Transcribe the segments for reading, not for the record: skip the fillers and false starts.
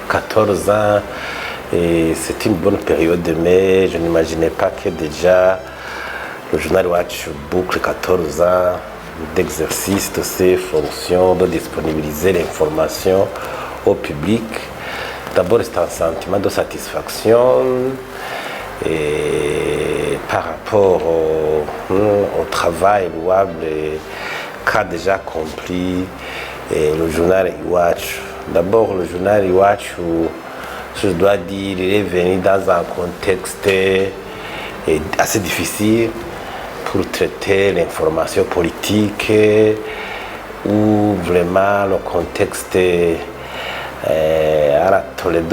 14 ans et c'est une bonne période, mais je n'imaginais pas que déjà le journal Watch boucle 14 ans d'exercice de ses fonctions, de disponibiliser l'information au public. D'abord, c'est un sentiment de satisfaction et par rapport au travail louable qu'a déjà accompli le journal Iwachu. D'abord, le journal Iwachu, je dois dire, il est venu dans un contexte assez difficile pour traiter l'information politique où vraiment le contexte de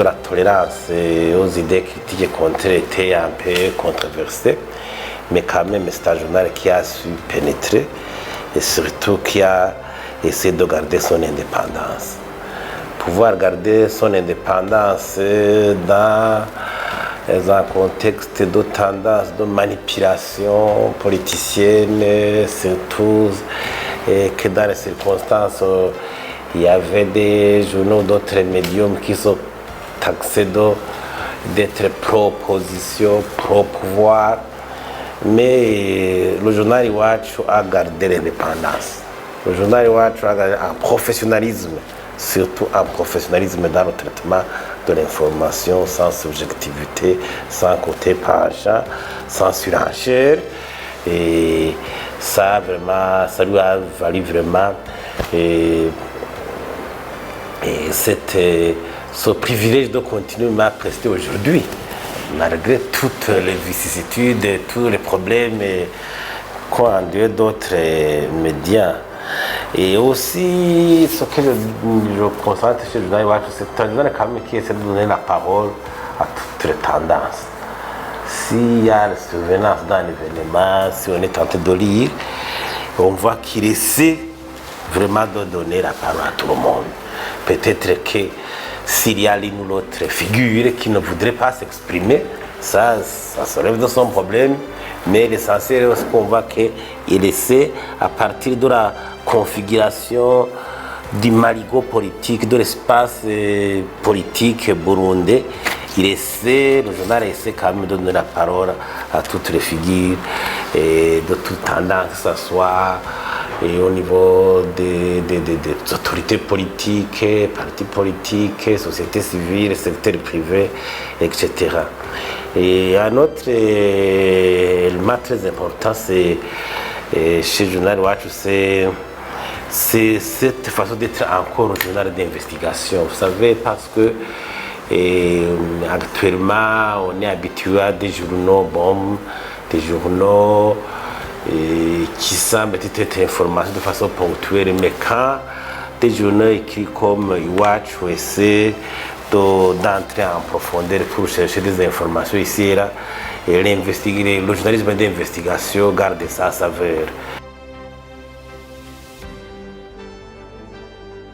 la tolérance aux idées critiques et contraires était un peu controversé, mais quand même c'est un journal qui a su pénétrer et surtout qui a essayé de garder son indépendance. Pouvoir garder son indépendance dans un contexte de tendance de manipulation politicienne, surtout, et que dans les circonstances, il y avait des journaux d'autres médiums qui sont taxés d'être pro-opposition, pro-pouvoir, mais le journal Iwachu a gardé l'indépendance. Le journal Iwachu a gardé un professionnalisme, surtout un professionnalisme dans le traitement de l'information, sans subjectivité, sans côté pageant, sans surenchère. Et ça lui a valu vraiment ce privilège de continuer à prester aujourd'hui, malgré toutes les vicissitudes, tous les problèmes qu'ont enduré d'autres médias. Et aussi, ce que je constate chez le journal, c'est un journal quand même qui essaie de donner la parole à toutes les tendances. S'il y a la survenance d'un événement, si on est tenté de lire, on voit qu'il essaie vraiment de donner la parole à tout le monde. Peut-être que s'il y a l'une ou l'autre figure qui ne voudrait pas s'exprimer, ça se relève de son problème. Mais l'essentiel est qu'on voit qu'il essaie, à partir de la configuration du marigot politique, de l'espace politique burundais, le journal essaie quand même de donner la parole à toutes les figures et de toute tendance, que ce soit au niveau des autorités politiques, partis politiques, sociétés civiles, secteur privé, etc. Et un autre élément très important, c'est chez le journal Iwachu, c'est cette façon d'être encore un journal d'investigation. Vous savez, parce que actuellement, on est habitué à des journaux bombes, des journaux qui semblent être informatifs de façon ponctuelle, mais quand des journaux écrits comme Iwachu essaient d'entrer en profondeur pour chercher des informations ici et là, et le journalisme d'investigation garde sa saveur.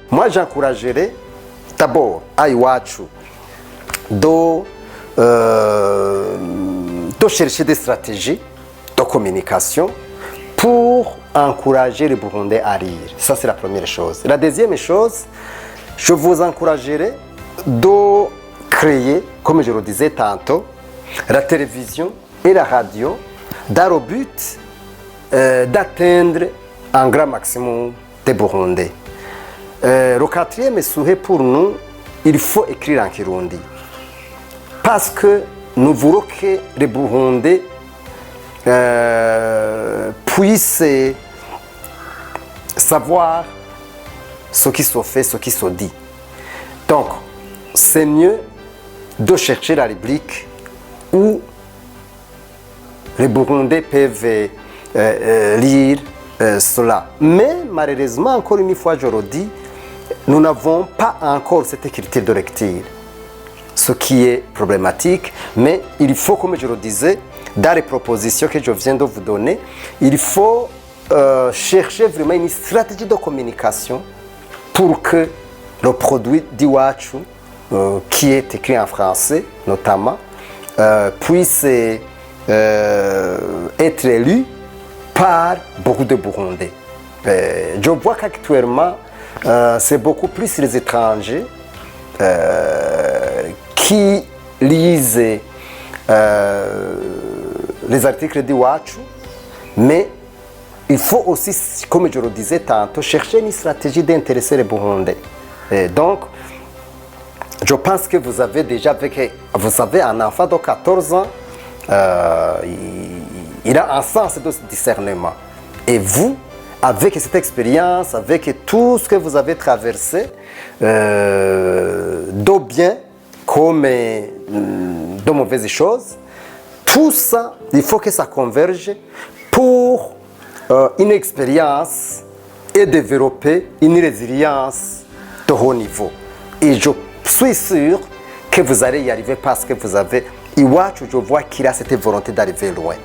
Moi, j'encouragerais d'abord à Iwachu de chercher des stratégies de communication pour encourager les Burundais à lire. Ça, c'est la première chose. La deuxième chose, je vous encouragerais de créer, comme je le disais tantôt, la télévision et la radio dans le but d'atteindre un grand maximum de Burundais. Le quatrième souhait pour nous, il faut écrire en Kirundi. Parce que nous voulons que les Burundais puissent savoir ce qui se fait, ce qui se dit. Donc, c'est mieux de chercher la rubrique où les Burundais peuvent lire cela. Mais malheureusement, encore une fois, je le dis, nous n'avons pas encore cette écriture de lecture, ce qui est problématique. Mais il faut, comme je le disais, dans les propositions que je viens de vous donner, il faut chercher vraiment une stratégie de communication pour que le produit d'Iwachu, qui est écrit en français notamment, puisse être lu par beaucoup de Burundais. Je vois qu'actuellement, c'est beaucoup plus les étrangers qui lisent les articles d'Iwachu, mais il faut aussi, comme je le disais tantôt, chercher une stratégie d'intéresser les Burundais. Et donc, je pense que vous avez déjà, vous avez un enfant de 14 ans, il a un sens de discernement. Et vous, avec cette expérience, avec tout ce que vous avez traversé, de bien comme de mauvaises choses, tout ça, il faut que ça converge pour une expérience et développer une résilience de haut niveau. Et je suis sûr que vous allez y arriver parce que vous avez Iwachu, je vois qu'il a cette volonté d'arriver loin.